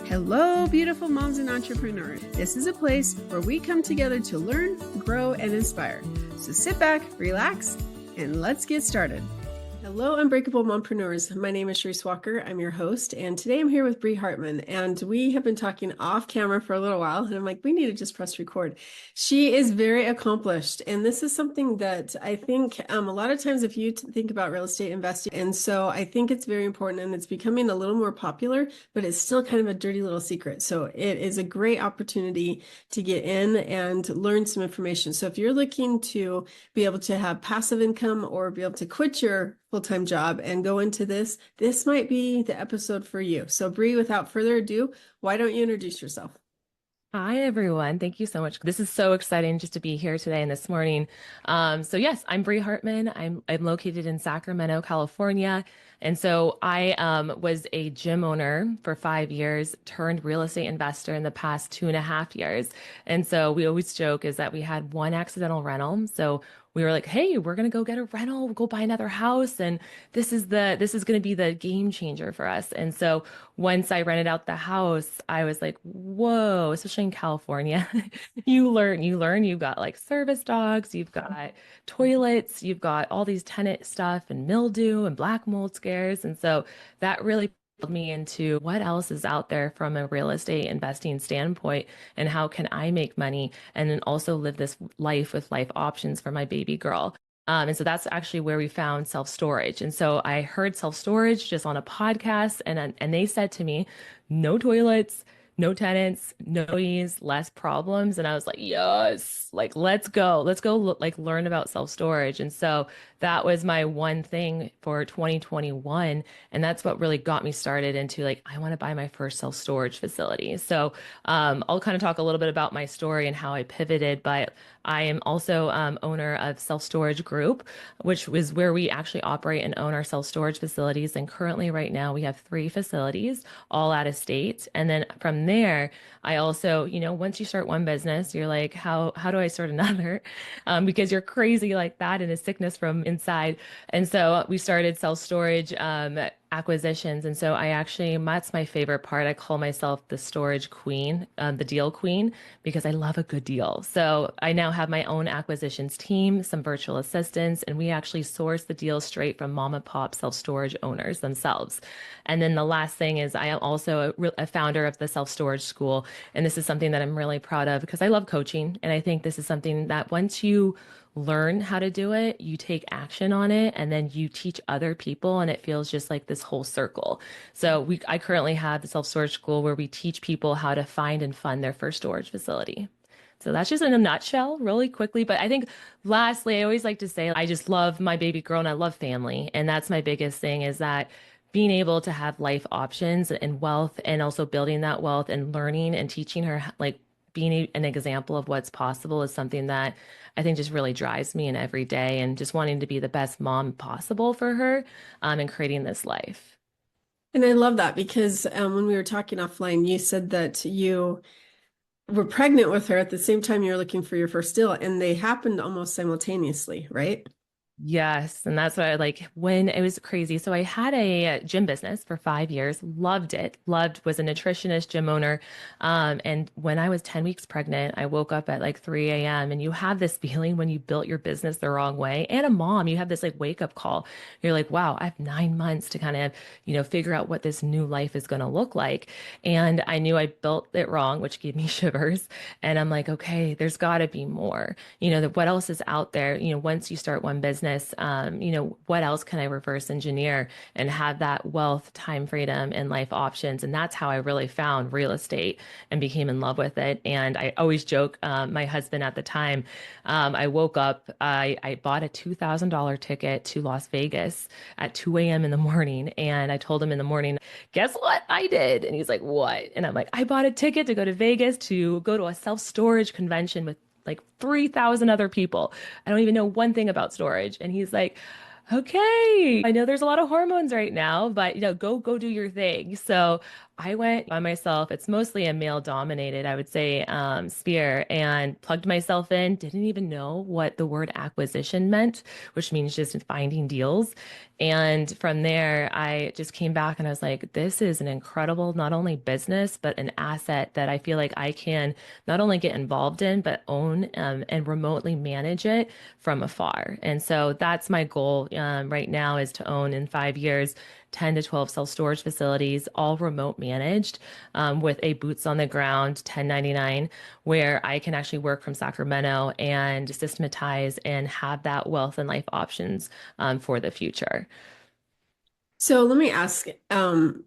Hello, beautiful moms and entrepreneurs. This is a place where we come together to learn, grow, and inspire. So sit back, relax, and let's get started. Hello, Unbreakable Mompreneurs. My name is Charisse Walker. I'm your host, and today I'm here with Bree Hartman, and we have been talking off camera for a little while, and I'm like, we need to just press record. She is very accomplished, and this is something that I think a lot of times if you think about real estate investing, and so I think it's very important, and it's becoming a little more popular, but it's still kind of a dirty little secret. So it is a great opportunity to get in and learn some information. So if you're looking to be able to have passive income or be able to quit your full-time job and go into this might be the episode for you. So Bree, without further ado, why don't you introduce yourself? Hi, everyone. Thank you so much. This is so exciting just to be here today and this morning. So yes, I'm Bree Hartman. I'm located in Sacramento, California. And so I was a gym owner for 5 years, turned real estate investor in the past 2.5 years. And so we always joke is that we had one accidental rental. So we were like, hey, we're going to go get a rental, we'll go buy another house. And this is going to be the game changer for us. And so once I rented out the house, I was like, whoa, especially in California, you learn, you've got like service dogs, you've got toilets, you've got all these tenant stuff and mildew and black mold scares. And so that really pulled me into what else is out there from a real estate investing standpoint and how can I make money and then also live this life with life options for my baby girl. And so that's actually where we found self-storage. And so I heard self-storage just on a podcast and they said to me, no toilets, no tenants, no fees, less problems. And I was like, yes, like, let's go, like learn about self-storage. And so that was my one thing for 2021. And that's what really got me started into like, I want to buy my first self-storage facility. So I'll kind of talk a little bit about my story and how I pivoted, but I am also owner of Self Storage Group, which was where we actually operate and own our self-storage facilities. And currently right now we have 3 facilities, all out of state. And then from there, I also, once you start one business, you're like, how do I start another? Because you're crazy like that and a sickness from inside. And so we started self-storage acquisitions. And so that's my favorite part. I call myself the storage queen, the deal queen, because I love a good deal. So I now have my own acquisitions team, some virtual assistants, and we actually source the deals straight from mom and pop self-storage owners themselves. And then the last thing is I am also a founder of the self-storage school. And this is something that I'm really proud of because I love coaching. And I think this is something that once you learn how to do it, you take action on it, and then you teach other people, and it feels just like this whole circle. So I currently have the self-storage school where we teach people how to find and fund their first storage facility. So that's just in a nutshell, really quickly. But I think lastly, I always like to say, I just love my baby girl and I love family. And that's my biggest thing is that being able to have life options and wealth and also building that wealth and learning and teaching her, like being an example of what's possible is something that I think just really drives me in every day and just wanting to be the best mom possible for her and creating this life. And I love that because when we were talking offline, you said that you were pregnant with her at the same time you were looking for your first deal, and they happened almost simultaneously, right? Yes. And that's what I like when it was crazy. So I had a gym business for 5 years, loved it, was a nutritionist, gym owner. And when I was 10 weeks pregnant, I woke up at like 3 a.m. and you have this feeling when you built your business the wrong way. And a mom, you have this like wake up call. You're like, wow, I have 9 months to kind of, figure out what this new life is going to look like. And I knew I built it wrong, which gave me shivers. And I'm like, okay, there's got to be more, what else is out there? Once you start one business, what else can I reverse engineer and have that wealth, time freedom, and life options? And that's how I really found real estate and became in love with it. And I always joke, my husband at the time, I woke up, I bought a $2,000 ticket to Las Vegas at 2 a.m. in the morning. And I told him in the morning, guess what I did? And he's like, what? And I'm like, I bought a ticket to go to Vegas to go to a self-storage convention with like 3,000 other people. I don't even know one thing about storage. And he's like, Okay. I know there's a lot of hormones right now, but go do your thing. So I went by myself. It's mostly a male dominated, I would say, sphere, and plugged myself in. Didn't even know what the word acquisition meant, which means just finding deals. And from there, I just came back and I was like, this is an incredible, not only business, but an asset that I feel like I can not only get involved in, but own and remotely manage it from afar. And so that's my goal right now is to own in 5 years 10 to 12 self-storage facilities, all remote managed with a boots on the ground 1099, where I can actually work from Sacramento and systematize and have that wealth and life options for the future. So let me ask,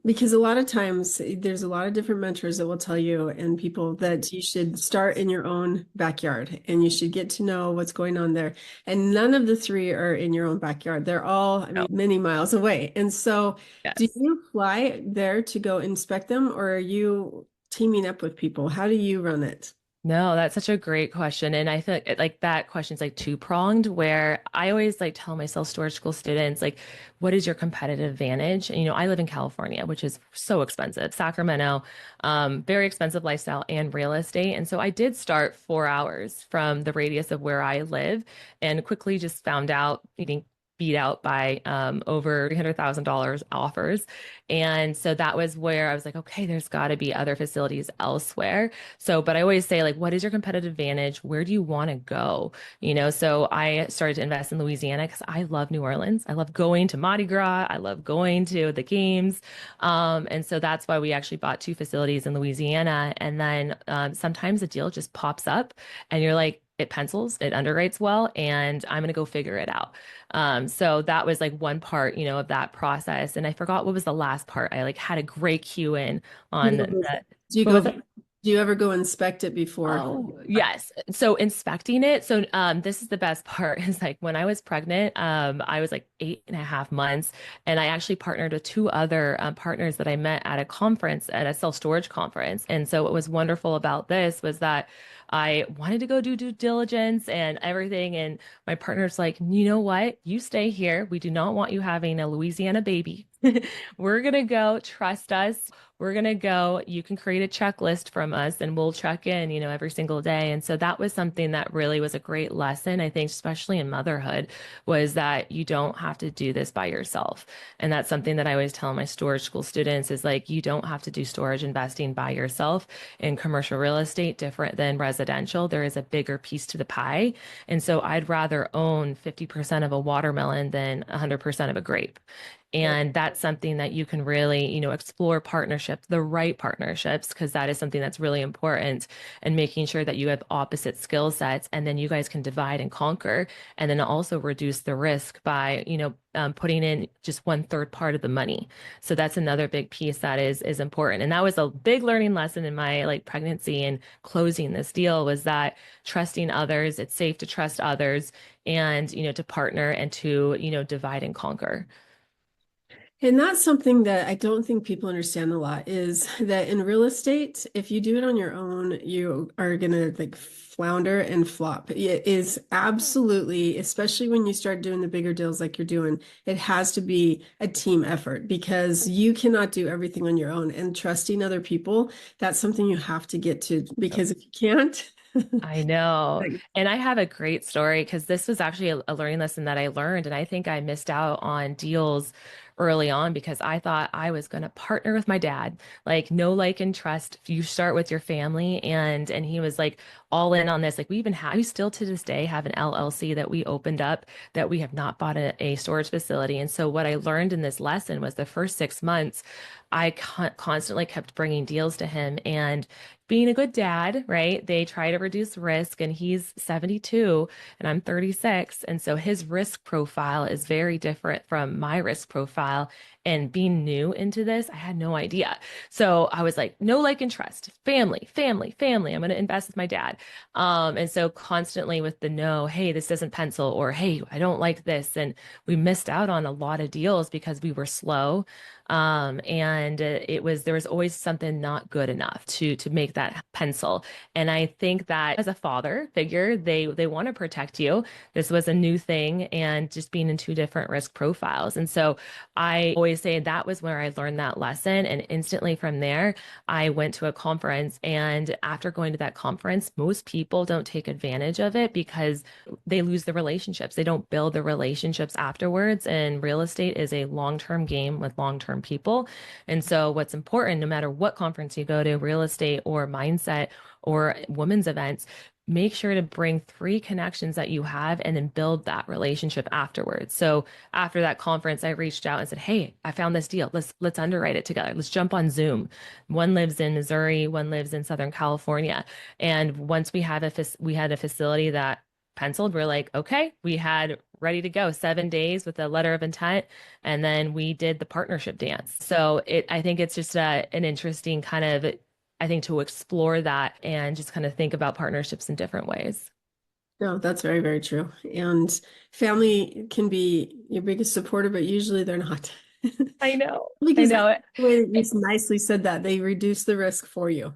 because a lot of times there's a lot of different mentors that will tell you and people that you should start in your own backyard and you should get to know what's going on there. And none of the three are in your own backyard. They're all, I No. mean, many miles away. And so do Yes. you fly there to go inspect them or are you teaming up with people? How do you run it? No, that's such a great question. And I feel like that question's like two-pronged, where I always like tell my self-storage school students, like, what is your competitive advantage? And, I live in California, which is so expensive. Sacramento, very expensive lifestyle and real estate. And so I did start 4 hours from the radius of where I live and quickly just found out getting beat out by over $300,000 offers. And so that was where I was like, okay, there's got to be other facilities elsewhere. So, but I always say, like, what is your competitive advantage? Where do you want to go? So I started to invest in Louisiana because I love New Orleans. I love going to Mardi Gras. I love going to the games. And so that's why we actually bought two facilities in Louisiana. And then sometimes a deal just pops up and you're like, it pencils, it underwrites well, and I'm going to go figure it out. So that was like one part, of that process. And I forgot what was the last part. I like had a great cue in on Do the, you what go, was do it? you ever go inspect it before? Oh, yes. So inspecting it. So this is the best part is like when I was pregnant, I was like 8.5 months, and I actually partnered with two other partners that I met at a conference, at a self-storage conference. And so what was wonderful about this was that I wanted to go do due diligence and everything. And my partner's like, you know what? You stay here. We do not want you having a Louisiana baby. We're gonna go, trust us. We're gonna go. You can create a checklist from us and we'll check in, every single day. And so that was something that really was a great lesson, I think, especially in motherhood, was that you don't have to do this by yourself. And that's something that I always tell my storage school students is like, you don't have to do storage investing by yourself. In commercial real estate, different than residential, there is a bigger piece to the pie. And so I'd rather own 50% of a watermelon than 100% of a grape. And that's something that you can really, explore partnerships, the right partnerships, because that is something that's really important, and making sure that you have opposite skill sets and then you guys can divide and conquer, and then also reduce the risk by, putting in just one third part of the money. So that's another big piece that is important. And that was a big learning lesson in my like pregnancy and closing this deal, was that trusting others, it's safe to trust others, and, to partner and to, divide and conquer. And that's something that I don't think people understand a lot is that in real estate, if you do it on your own, you are going to like flounder and flop. It is absolutely, especially when you start doing the bigger deals like you're doing, it has to be a team effort because you cannot do everything on your own. And trusting other people, that's something you have to get to because if you can't, I know. And I have a great story because this was actually a learning lesson that I learned. And I think I missed out on deals early on because I thought I was going to partner with my dad. Like, no, like, and trust. You start with your family. And he was like all in on this. Like, we still to this day have an LLC that we opened up, that we have not bought a storage facility. And so what I learned in this lesson was the first 6 months, I constantly kept bringing deals to him, and being a good dad, right? They try to reduce risk, and he's 72 and I'm 36. And so his risk profile is very different from my risk profile. And being new into this, I had no idea. So I was like, no, like, and trust, family, family, family. I'm going to invest with my dad. And so constantly with the no, hey, this doesn't pencil, or hey, I don't like this. And we missed out on a lot of deals because we were slow. And there was always something not good enough to make that pencil. And I think that as a father figure, they want to protect you. This was a new thing, and just being in two different risk profiles. And so I always say that was where I learned that lesson. And instantly from there, I went to a conference. And after going to that conference, most people don't take advantage of it because they lose the relationships. They don't build the relationships afterwards. And real estate is a long-term game with long-term people. And so what's important, no matter what conference you go to, real estate or mindset or women's events, make sure to bring three connections that you have and then build that relationship afterwards. So after that conference, I reached out and said, hey, I found this deal. Let's underwrite it together. Let's jump on Zoom. One lives in Missouri, one lives in Southern California. And once we had a facility that penciled, we're like, okay, we had ready to go 7 days with a letter of intent. And then we did the partnership dance. So I think it's just an interesting kind of, I think, to explore that and just kind of think about partnerships in different ways. No, that's very, very true. And family can be your biggest supporter, but usually they're not. I know. I Because know. the way that you nicely said that, they reduce the risk for you.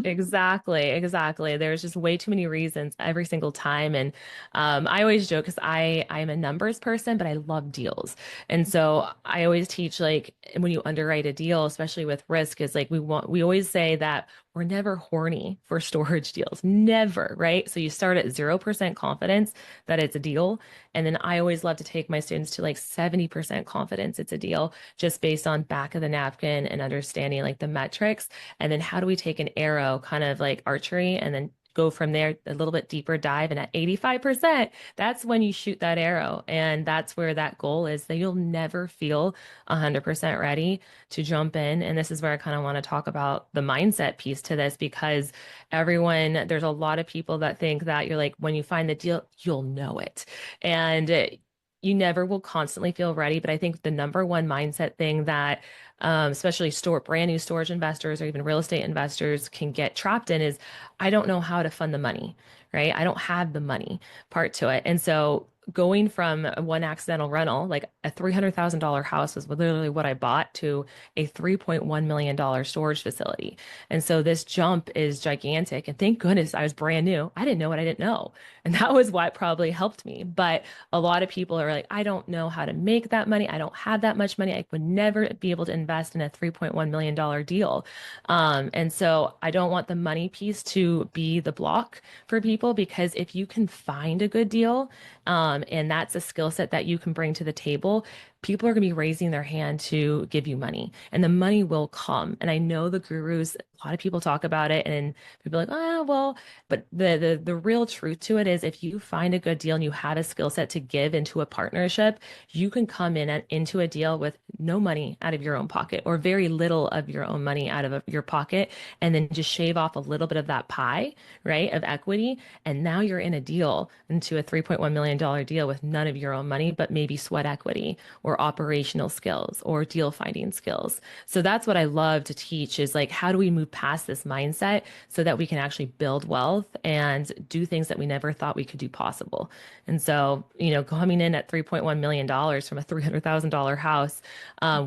Exactly, exactly. There's just way too many reasons every single time. And I always joke because I'm a numbers person, but I love deals. And so I always teach, like, when you underwrite a deal, especially with risk, is like we always say that we're never horny for storage deals. Never, right? So you start at 0% confidence that it's a deal. And then I always love to take my students to like 70% confidence it's a deal, just based on back of the napkin and understanding like the metrics. And then how do we take an arrow, kind of like archery, and then go from there, a little bit deeper dive. And at 85%, that's when you shoot that arrow. And that's where that goal is, that you'll never feel 100% ready to jump in. And this is where I kind of want to talk about the mindset piece to this, because there's a lot of people that think that you're like, when you find the deal, you'll know it. And you never will constantly feel ready. But I think the number one mindset thing that especially brand new storage investors or even real estate investors can get trapped in is, I don't know how to fund the money, right? I don't have the money part to it. And so going from one accidental rental, like a $300,000 house was literally what I bought, to a $3.1 million storage facility. And so this jump is gigantic. And thank goodness I was brand new. I didn't know what I didn't know. And that was what probably helped me. But a lot of people are like, I don't know how to make that money. I don't have that much money. I would never be able to invest in a $3.1 million deal. And so I don't want the money piece to be the block for people, because if you can find a good deal, and that's a skill set that you can bring to the table, people are going to be raising their hand to give you money, and the money will come. And I know the gurus, a lot of people talk about it, and people are like, oh, well, but the real truth to it is, if you find a good deal and you have a skill set to give into a partnership, you can come into a deal with no money out of your own pocket, or very little of your own money out of your pocket, and then just shave off a little bit of that pie, right, of equity. And now you're in a deal, into a $3.1 million deal, with none of your own money, but maybe sweat equity or operational skills or deal finding skills. So that's what I love to teach, is like, how do we move past this mindset so that we can actually build wealth and do things that we never thought we could do possible. And so, coming in at $3.1 million from a $300,000 house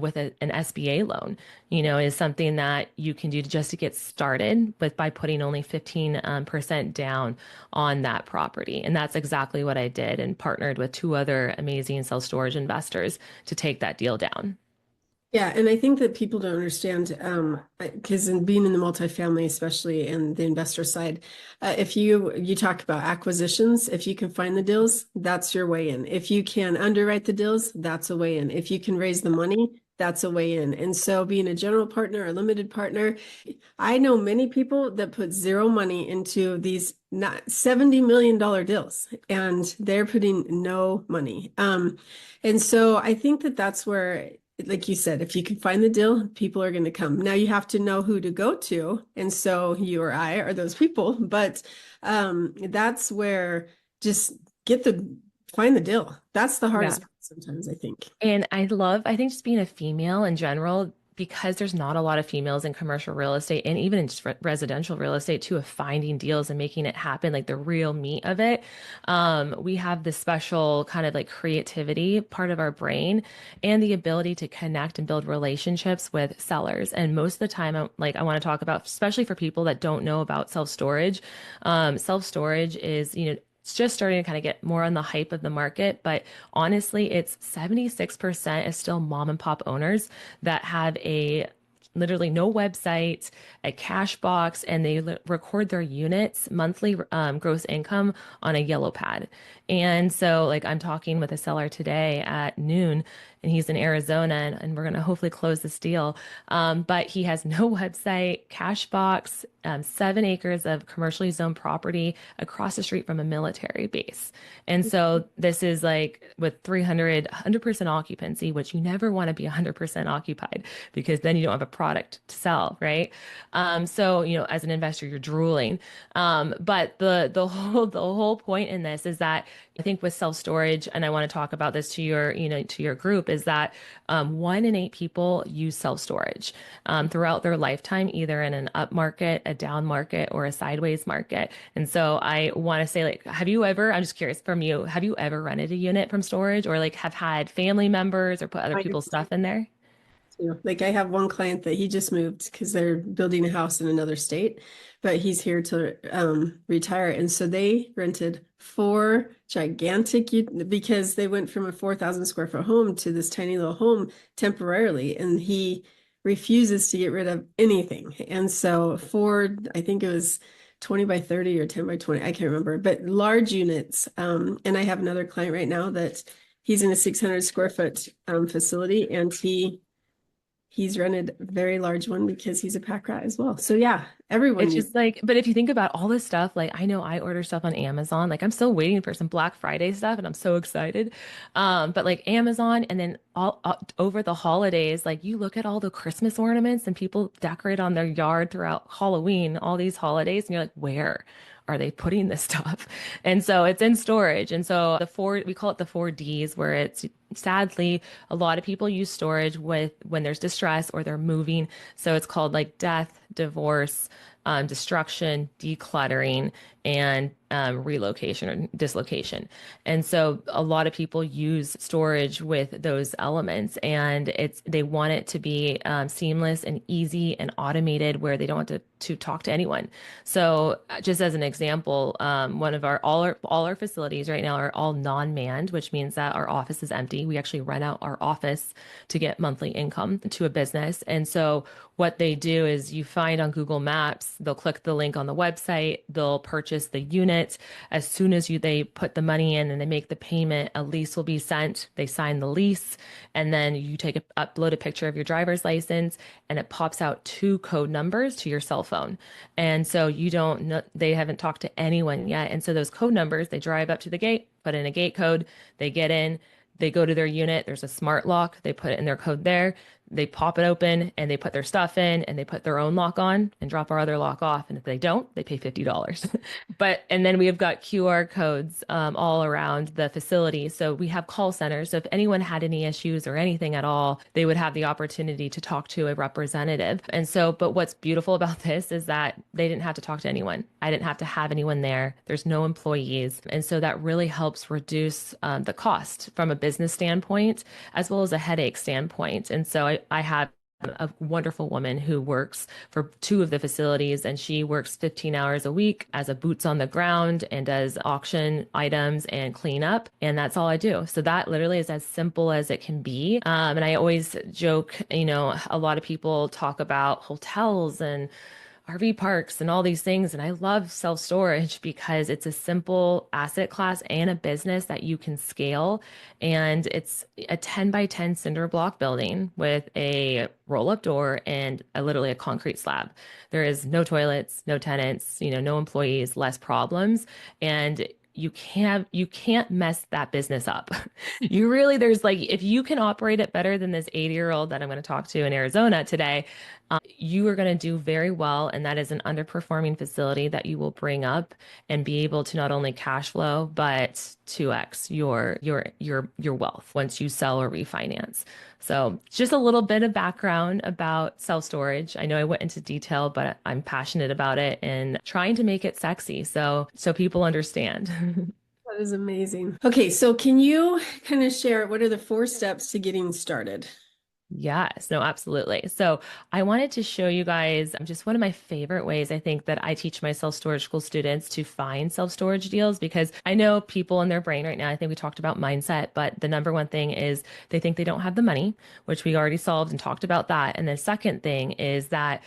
with an SBA loan, is something that you can do just to get started with, by putting only 15% down on that property. And that's exactly what I did, and partnered with two other amazing self-storage investors to take that deal down. Yeah, and I think that people don't understand, because in being in the multifamily, especially in the investor side, if you talk about acquisitions, if you can find the deals, that's your way in. If you can underwrite the deals, that's a way in. If you can raise the money, that's a way in. And so being a general partner or limited partner, I know many people that put zero money into these not $70 million deals, and they're putting no money. And so I think that that's where, like you said, if you can find the deal, people are going to come. Now you have to know who to go to. And so you or I are those people, but that's where, just find the deal. That's the Yeah. hardest part. sometimes, I think. And I think just being a female in general, because there's not a lot of females in commercial real estate and even in just residential real estate too, of finding deals and making it happen, like the real meat of it. We have this special kind of like creativity part of our brain and the ability to connect and build relationships with sellers. And most of the time, I want to talk about, especially for people that don't know about self-storage. Self-storage is, it's just starting to kind of get more on the hype of the market, but honestly, it's 76% is still mom and pop owners that have a literally no website, a cash box, and they record their units monthly gross income on a yellow pad. And so, like, I'm talking with a seller today at noon, and he's in Arizona, and we're going to hopefully close this deal. But he has no website, cash box, 7 acres of commercially zoned property across the street from a military base. And so this is like with 100% occupancy, which you never want to be 100% occupied because then you don't have a product to sell, right? So, as an investor, you're drooling. But the whole point in this is that I think with self-storage, and I want to talk about this to your group, is that 1 in 8 people use self-storage throughout their lifetime, either in an up market, a down market, or a sideways market. And so I want to say, like, I'm just curious from you, have you ever rented a unit from storage or like have had family members or put other people's stuff in there? Too. Like I have one client that he just moved because they're building a house in another state, but he's here to retire. And so they rented 4 gigantic because they went from a 4,000 square foot home to this tiny little home temporarily. And he refuses to get rid of anything. And so I think it was 20 by 30 or 10 by 20, I can't remember, but large units. And I have another client right now that he's in a 600 square foot facility, and he's rented a very large one because he's a pack rat as well. So yeah, everyone It's just like, but if you think about all this stuff, like I know I order stuff on Amazon, like I'm still waiting for some Black Friday stuff and I'm so excited. But like Amazon and then all over the holidays, like you look at all the Christmas ornaments and people decorate on their yard throughout Halloween, all these holidays, and you're like, where are they putting this stuff? And so it's in storage. And so we call it the 4Ds, where it's sadly a lot of people use storage when there's distress or they're moving. So it's called like death, divorce, destruction, decluttering, and relocation or dislocation. And so a lot of people use storage with those elements, and they want it to be seamless and easy and automated, where they don't want to talk to anyone. So just as an example, one of all our facilities right now are all non-manned, which means that our office is empty. We actually rent out our office to get monthly income to a business. And so what they do is you find on Google Maps, they'll click the link on the website, they'll purchase the unit. As soon as they put the money in and they make the payment, a lease will be sent. They sign the lease, and then you upload a picture of your driver's license, and it pops out 2 code numbers to your cell phone. And so you don't know, they haven't talked to anyone yet. And so those code numbers, they drive up to the gate, put in a gate code, they get in, they go to their unit, there's a smart lock, they put it in their code there, they pop it open and they put their stuff in and they put their own lock on and drop our other lock off. And if they don't, they pay $50. And then we have got QR codes all around the facility. So we have call centers. So if anyone had any issues or anything at all, they would have the opportunity to talk to a representative. And so, but what's beautiful about this is that they didn't have to talk to anyone. I didn't have to have anyone there. There's no employees. And so that really helps reduce the cost from a business standpoint, as well as a headache standpoint. And so I have a wonderful woman who works for 2 of the facilities, and she works 15 hours a week as a boots on the ground and does auction items and cleanup. And that's all I do. So that literally is as simple as it can be. And I always joke, a lot of people talk about hotels and RV parks and all these things. And I love self-storage because it's a simple asset class and a business that you can scale. And it's a 10 by 10 cinder block building with a roll-up door and literally a concrete slab. There is no toilets, no tenants, no employees, less problems. And you can't mess that business up. There's like, if you can operate it better than this 80-year-old that I'm going to talk to in Arizona today, you are going to do very well, and that is an underperforming facility that you will bring up and be able to not only cash flow but 2x your wealth once you sell or refinance. So just a little bit of background about self-storage. I know I went into detail, but I'm passionate about it and trying to make it sexy so people understand. That is amazing. Okay, so can you kind of share what are the 4 steps to getting started? Yes, no, absolutely. So I wanted to show you guys just one of my favorite ways I think that I teach my self-storage school students to find self-storage deals, because I know people in their brain right now, I think we talked about mindset, but the number one thing is they think they don't have the money, which we already solved and talked about that. And the second thing is that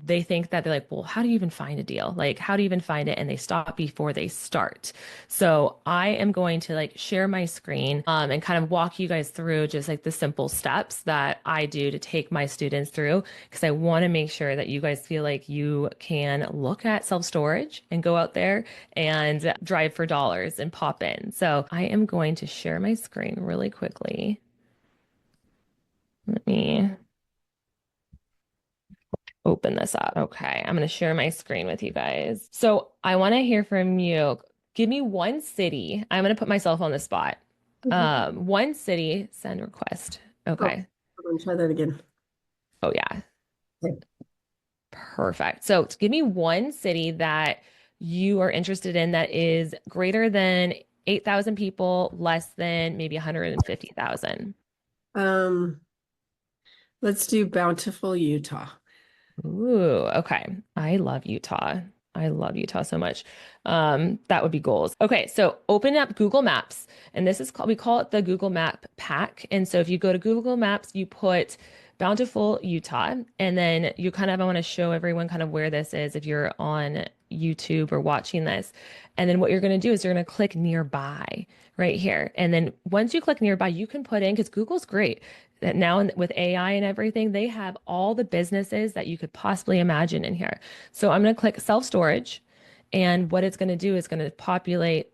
they think that they're like, well, how do you even find a deal? Like, how do you even find it? And they stop before they start. So I am going to like share my screen and kind of walk you guys through just like the simple steps that I do to take my students through, because I want to make sure that you guys feel like you can look at self-storage and go out there and drive for dollars and pop in. So I am going to share my screen really quickly. Let me open this up. Okay, I'm going to share my screen with you guys. So I want to hear from you. Give me one city. I'm going to put myself on the spot. One city, send request. Oh, Okay. I'm gonna try that again. Oh, yeah. Okay. Perfect. So give me one city that you are interested in that is greater than 8,000 people, less than maybe 150,000. Um, let's do Bountiful, Utah. Ooh, okay. I love Utah. I love Utah so much. That would be goals. Okay, so open up Google Maps, and this is called, we call it the Google Map pack. And so if you go to Google Maps, you put Bountiful, Utah, and then you kind of, I want to show everyone kind of where this is if you're on YouTube or watching this. And then what you're going to do is you're going to click nearby right here. And then once you click nearby, you can put in, because Google's great that now with AI and everything, they have all the businesses that you could possibly imagine in here. So I'm going to click self-storage, and what it's going to do is going to populate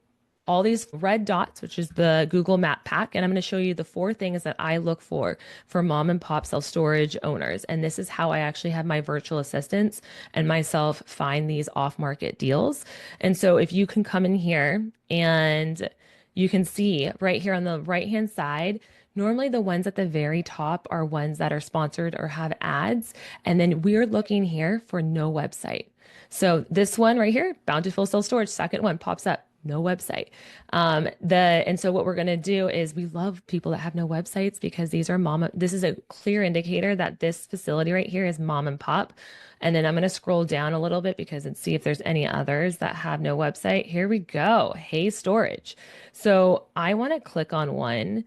all these red dots, which is the Google Map pack. And I'm going to show you the 4 things that I look for mom and pop self-storage owners. And this is how I actually have my virtual assistants and myself find these off-market deals. And so if you can come in here and you can see right here on the right-hand side, normally the ones at the very top are ones that are sponsored or have ads. And then we're looking here for no website. So this one right here, Bountiful Self Storage, second one pops up, no website. And so what we're going to do is we love people that have no websites, because this is a clear indicator that this facility right here is mom and pop. And then I'm going to scroll down a little bit and see if there's any others that have no website. Here we go. Hey, storage. So I want to click on one,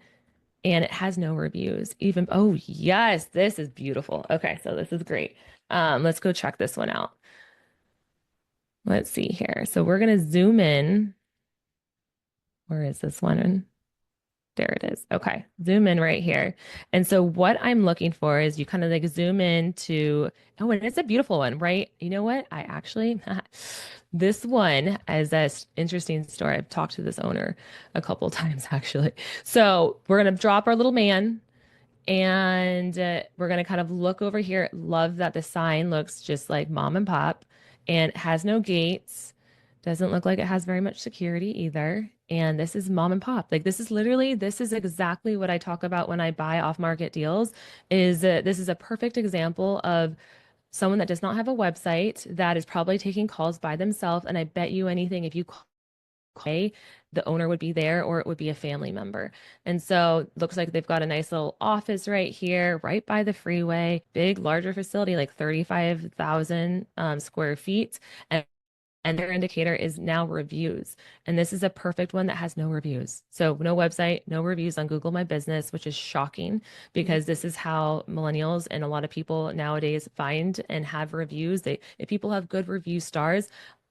and it has no reviews. Even, oh yes, this is beautiful. Okay, so this is great. Let's go check this one out. Let's see here. So we're gonna zoom in. Where is this one? There it is. Okay, zoom in right here. And so what I'm looking for is you kind of like zoom in to, oh, and it's a beautiful one, right? You know what? I actually, this one is an interesting story. I've talked to this owner a couple times actually. So we're going to drop our little man, and we're going to kind of look over here. Love that the sign looks just like mom and pop and has no gates. Doesn't look like it has very much security either. And this is mom and pop. Like this is exactly what I talk about when I buy off market deals, is this is a perfect example of someone that does not have a website, that is probably taking calls by themselves. And I bet you anything, if you call, the owner would be there, or it would be a family member. And so looks like they've got a nice little office right here, right by the freeway, big, larger facility, like 35,000 square feet. And their indicator is now reviews. And this is a perfect one that has no reviews. So no website, no reviews on Google My Business, which is shocking, because this is how millennials and a lot of people nowadays find and have reviews. If people have good review stars,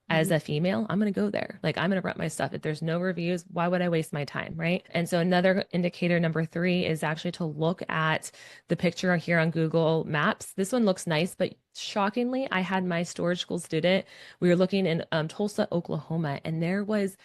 as a female, I'm going to go there. Like I'm going to rent my stuff. If there's no reviews, why would I waste my time? Right. And so another indicator, number 3, is actually to look at the picture here on Google Maps. This one looks nice, but shockingly, I had my storage school student, we were looking in Tulsa, Oklahoma, and there was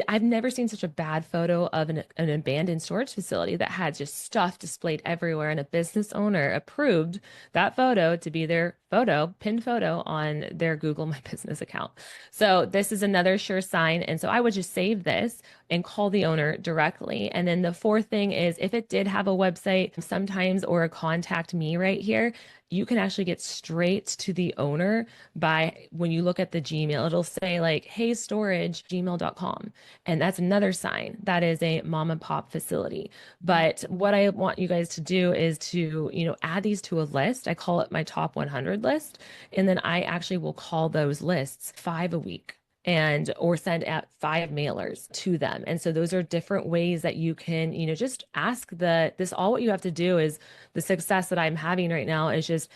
I've never seen such a bad photo of an abandoned storage facility that had just stuff displayed everywhere, and a business owner approved that photo to be their photo, pinned photo on their Google My Business account. So this is another sure sign. And so I would just save this and call the owner directly. And then the fourth thing is if it did have a website sometimes or a contact me right here, you can actually get straight to the owner by when you look at the Gmail, it'll say like, hey, storage, gmail.com. And that's another sign that is a mom and pop facility. But what I want you guys to do is to, add these to a list. I call it my top 100 list. And then I actually will call those lists 5 a week and or send out 5 mailers to them. And so those are different ways that you can, just ask this. All what you have to do is the success that I'm having right now is just,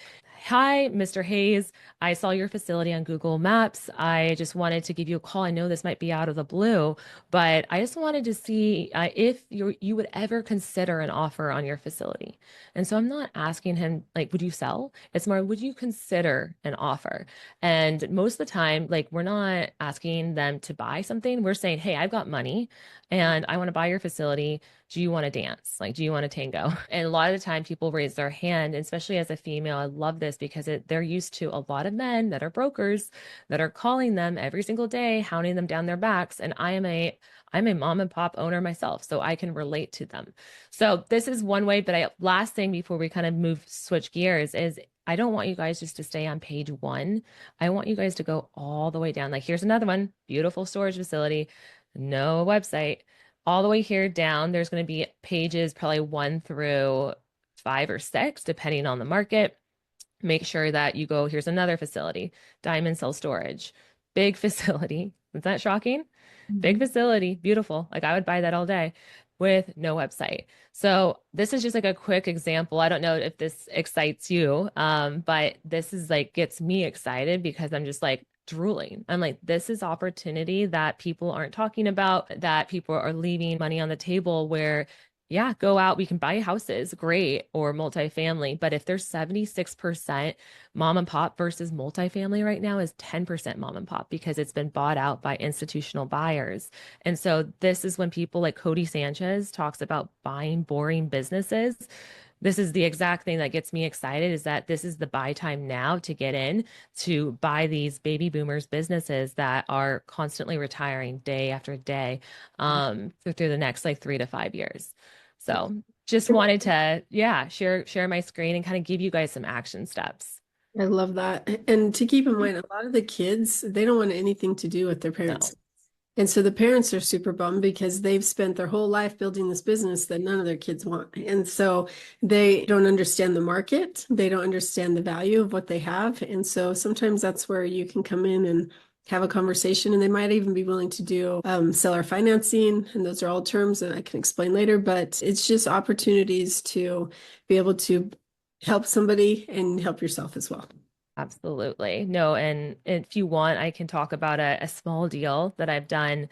hi, Mr. Hayes. I saw your facility on Google Maps. I just wanted to give you a call. I know this might be out of the blue, but I just wanted to see if you would ever consider an offer on your facility. And so I'm not asking him, like, would you sell? It's more, would you consider an offer? And most of the time, like, we're not asking them to buy something. We're saying, hey, I've got money and I want to buy your facility. Do you want to dance? Like, do you want to tango? And a lot of the time people raise their hand, and especially as a female, I love this because they're used to a lot of men that are brokers that are calling them every single day, hounding them down their backs. And I'm a mom and pop owner myself, so I can relate to them. So this is one way, but last thing before we kind of switch gears is I don't want you guys just to stay on page 1. I want you guys to go all the way down. Like, here's another one, beautiful storage facility, no website. All the way here down, there's going to be pages probably 1 through 5 or 6, depending on the market. Make sure that you go, here's another facility, Diamond Cell Storage, big facility. Is that shocking? Big facility, beautiful. Like, I would buy that all day with no website. So this is just like a quick example. I don't know if this excites you, but this is like gets me excited because I'm just like drooling. I'm like, this is opportunity that people aren't talking about, that people are leaving money on the table where yeah, go out. We can buy houses, great, or multifamily. But if there's 76% mom and pop versus multifamily right now is 10% mom and pop because it's been bought out by institutional buyers. And so this is when people like Cody Sanchez talks about buying boring businesses. This is the exact thing that gets me excited is that this is the buy time now to get in to buy these baby boomers businesses that are constantly retiring day after day through the next like 3 to 5 years. So just wanted to, yeah, share my screen and kind of give you guys some action steps. I love that. And to keep in mind, a lot of the kids, they don't want anything to do with their parents. No. And so the parents are super bummed because they've spent their whole life building this business that none of their kids want. And so they don't understand the market. They don't understand the value of what they have. And so sometimes that's where you can come in and have a conversation, and they might even be willing to do seller financing. And those are all terms that I can explain later, but it's just opportunities to be able to help somebody and help yourself as well. Absolutely. No, and if you want, I can talk about a small deal that I've done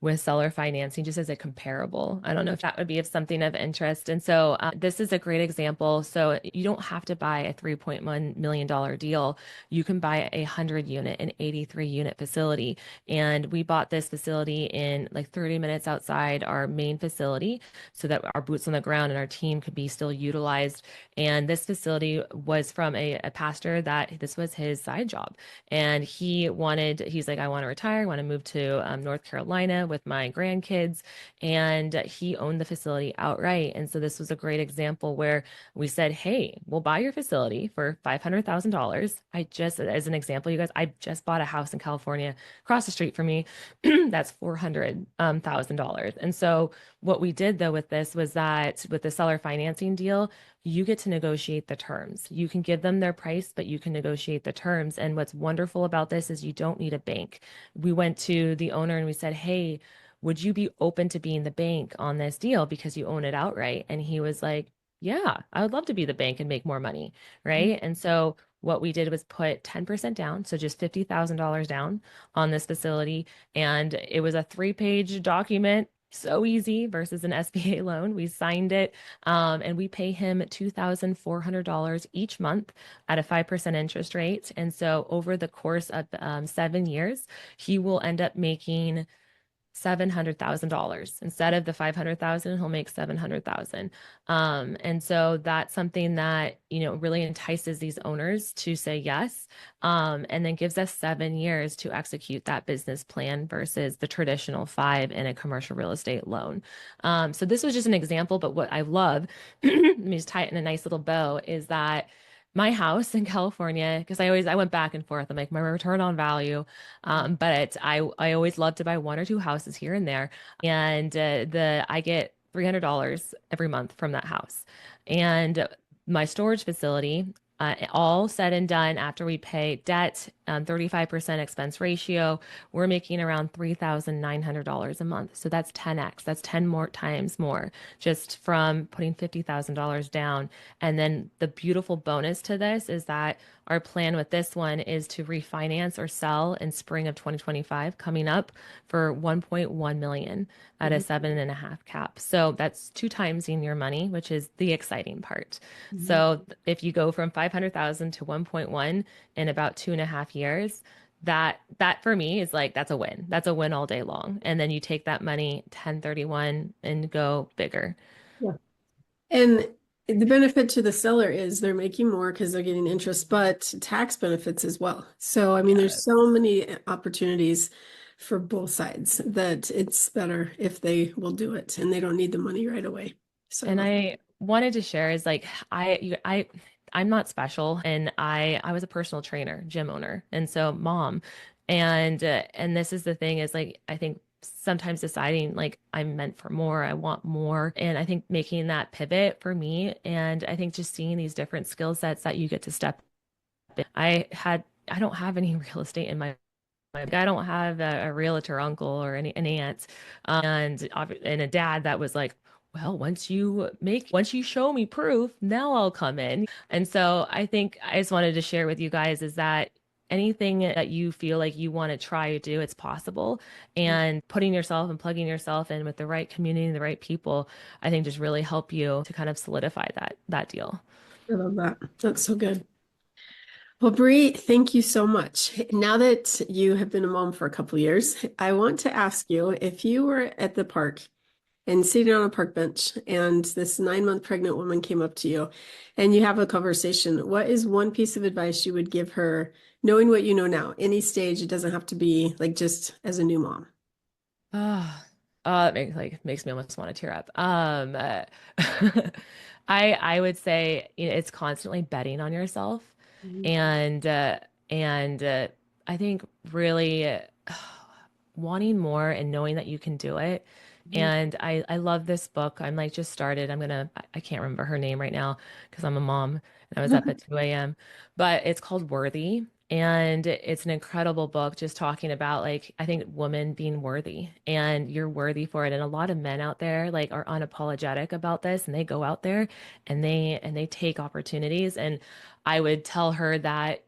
with seller financing just as a comparable. I don't know if that would be of something of interest. And so this is a great example. So you don't have to buy a $3.1 million deal. You can buy a 100 unit, an 83 unit facility. And we bought this facility in like 30 minutes outside our main facility so that our boots on the ground and our team could be still utilized. And this facility was from a pastor that this was his side job. And he's like, I want to retire, I want to move to North Carolina with my grandkids. And he owned the facility outright. And so this was a great example where we said, hey, we'll buy your facility for $500,000. As an example, you guys, I just bought a house in California across the street from me. That's $400,000. And so what we did though with this was that with the seller financing deal, you get to negotiate the terms. You can give them their price, but you can negotiate the terms. And what's wonderful about this is you don't need a bank. We went to the owner and we said, hey, would you be open to being the bank on this deal because you own it outright? And he was like, yeah, I would love to be the bank and make more money. Right. And so what we did was put 10% down. So just $50,000 down on this facility. And it was a 3-page document. So easy versus an SBA loan. We signed it and we pay him $2,400 each month at a 5% interest rate. And so over the course of 7 years, he will end up making $700,000 instead of the 500,000. He'll make 700,000. And so that's something that, really entices these owners to say yes. And then gives us 7 years to execute that business plan versus the traditional 5 in a commercial real estate loan. So this was just an example, but what I love, let me just tie it in a nice little bow, is that my house in California, because I went back and forth. I'm like, my return on value. But I always love to buy 1 or 2 houses here and there. And I get $300 every month from that house. And my storage facility, all said and done, after we pay debt, 35% expense ratio, we're making around $3,900 a month. So that's 10x. That's 10 more times more just from putting $50,000 down. And then the beautiful bonus to this is that our plan with this one is to refinance or sell in spring of 2025 coming up for 1.1 million at a 7.5 cap. So that's 2 times in your money, which is the exciting part. So if you go from 500,000 to 1.1 in about 2.5 years, that for me is like, that's a win. That's a win all day long. And then you take that money 1031 and go bigger. Yeah. And the benefit to the seller is they're making more because they're getting interest, but tax benefits as well. So, I mean, there's so many opportunities for both sides that it's better if they will do it and they don't need the money right away. So, And I wanted to share is like I'm not special, and I was a personal trainer, gym owner, and so mom, and this is the thing is like I think sometimes deciding like I'm meant for more, I want more, and I think making that pivot for me, and I think just seeing these different skill sets that you get to step in. I don't have any real estate in my like I don't have a realtor uncle or an aunt, and a dad that was like, well, once you show me proof, now I'll come in. And so I think I just wanted to share with you guys is that anything that you feel like you want to try to do, it's possible. And putting yourself and plugging yourself in with the right community and the right people, I think just really help you to kind of solidify that deal. I love that. That's so good. Well, Bree, thank you so much. Now that you have been a mom for a couple of years, I want to ask you if you were at the park and sitting on a park bench and this 9-month pregnant woman came up to you and you have a conversation, what is one piece of advice you would give her, knowing what you know now, any stage? It doesn't have to be like just as a new mom. Oh, it makes me almost want to tear up. I would say it's constantly betting on yourself, Mhm. and I think really wanting more and knowing that you can do it. And I love this book. I'm like just started. I can't remember her name right now because I'm a mom and I was up at 2 a.m. But it's called Worthy. And it's an incredible book just talking about like I think women being worthy and you're worthy for it. And a lot of men out there like are unapologetic about this and they go out there and they take opportunities. And I would tell her that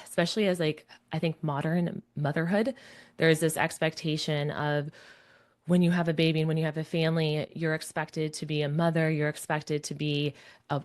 especially as like I think modern motherhood, there's this expectation of when you have a baby and when you have a family, you're expected to be a mother, you're expected to be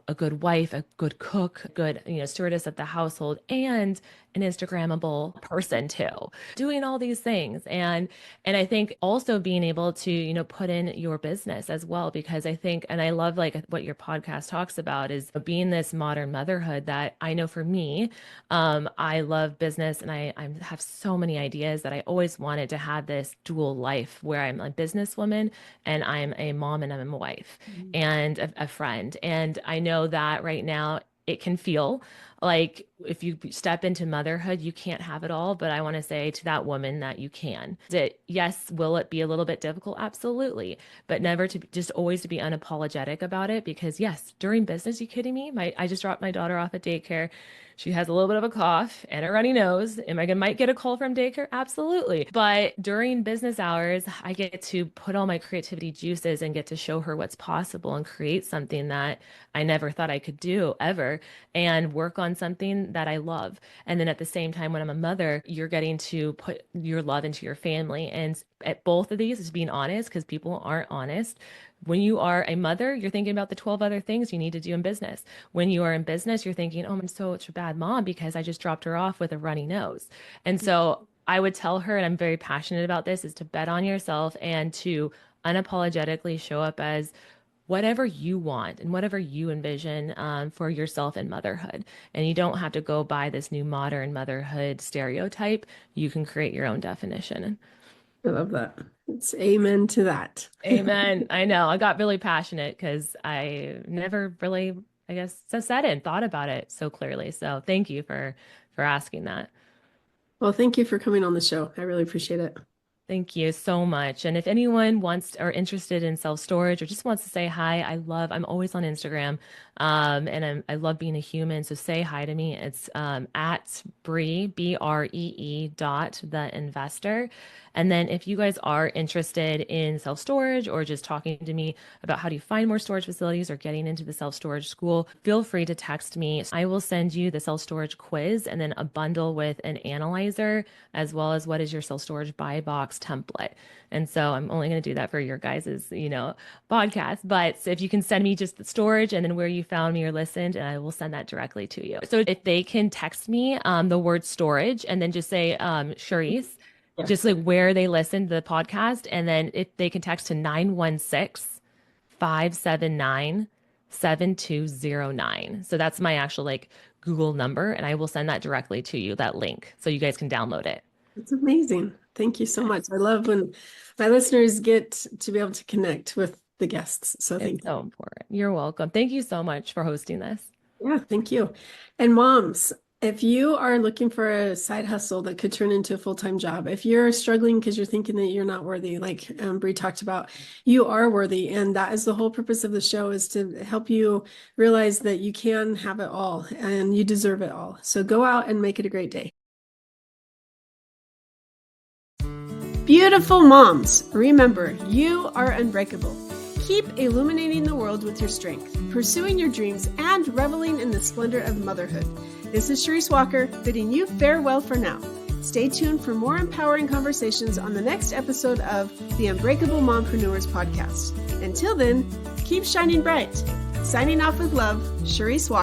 a good wife, a good cook, a good, stewardess of the household, and an Instagrammable person too, doing all these things. And I think also being able to, put in your business as well, because I think, and I love like what your podcast talks about is being this modern motherhood that I know for me, I love business and I have so many ideas that I always wanted to have this dual life where I'm a businesswoman and I'm a mom and I'm a wife and a friend. And I know that right now it can feel like if you step into motherhood, you can't have it all. But I want to say to that woman that you can. That yes, will it be a little bit difficult? Absolutely. But never to just always to be unapologetic about it because yes, during business, you kidding me? I just dropped my daughter off at daycare. She has a little bit of a cough and a runny nose. Might get a call from daycare? Absolutely. But during business hours, I get to put all my creativity juices and get to show her what's possible and create something that I never thought I could do ever and work on something that I love. And then at the same time, when I'm a mother, you're getting to put your love into your family. And at both of these is being honest because people aren't honest. When you are a mother, you're thinking about the 12 other things you need to do in business. When you are in business, you're thinking, oh, I'm such a bad mom because I just dropped her off with a runny nose. And so I would tell her, and I'm very passionate about this, is to bet on yourself and to unapologetically show up as whatever you want and whatever you envision for yourself in motherhood. And you don't have to go by this new modern motherhood stereotype. You can create your own definition. I love that. It's amen to that. Amen. I know. I got really passionate because I never really, I guess, said it and thought about it so clearly. So thank you for asking that. Well, thank you for coming on the show. I really appreciate it. Thank you so much. And if anyone wants or interested in self-storage or just wants to say hi, I'm always on Instagram. I love being a human. So say hi to me. It's at Bree, Bree dot the investor. And then if you guys are interested in self-storage or just talking to me about how do you find more storage facilities or getting into the self-storage school, feel free to text me. I will send you the self-storage quiz and then a bundle with an analyzer, as well as what is your self-storage buy box template. And so I'm only going to do that for your guys's, podcast. But if you can send me just the storage and then where you found me or listened, and I will send that directly to you. So if they can text me the word storage and then just say Charisse, Yeah. just like where they listened to the podcast. And then if they can text to 916-579-7209. So that's my actual like Google number. And I will send that directly to you, that link, so you guys can download it. It's amazing. Thank you so much. I love when my listeners get to be able to connect with the guests. So thank It's so important. You're welcome. Thank you so much for hosting this. Yeah, thank you. And moms, if you are looking for a side hustle that could turn into a full-time job, if you're struggling because you're thinking that you're not worthy, like Bree talked about, you are worthy. And that is the whole purpose of the show, is to help you realize that you can have it all and you deserve it all. So go out and make it a great day. Beautiful moms, remember, you are unbreakable. Keep illuminating the world with your strength, pursuing your dreams, and reveling in the splendor of motherhood. This is Charisse Walker, bidding you farewell for now. Stay tuned for more empowering conversations on the next episode of the Unbreakable Mompreneurs podcast. Until then, keep shining bright. Signing off with love, Charisse Walker.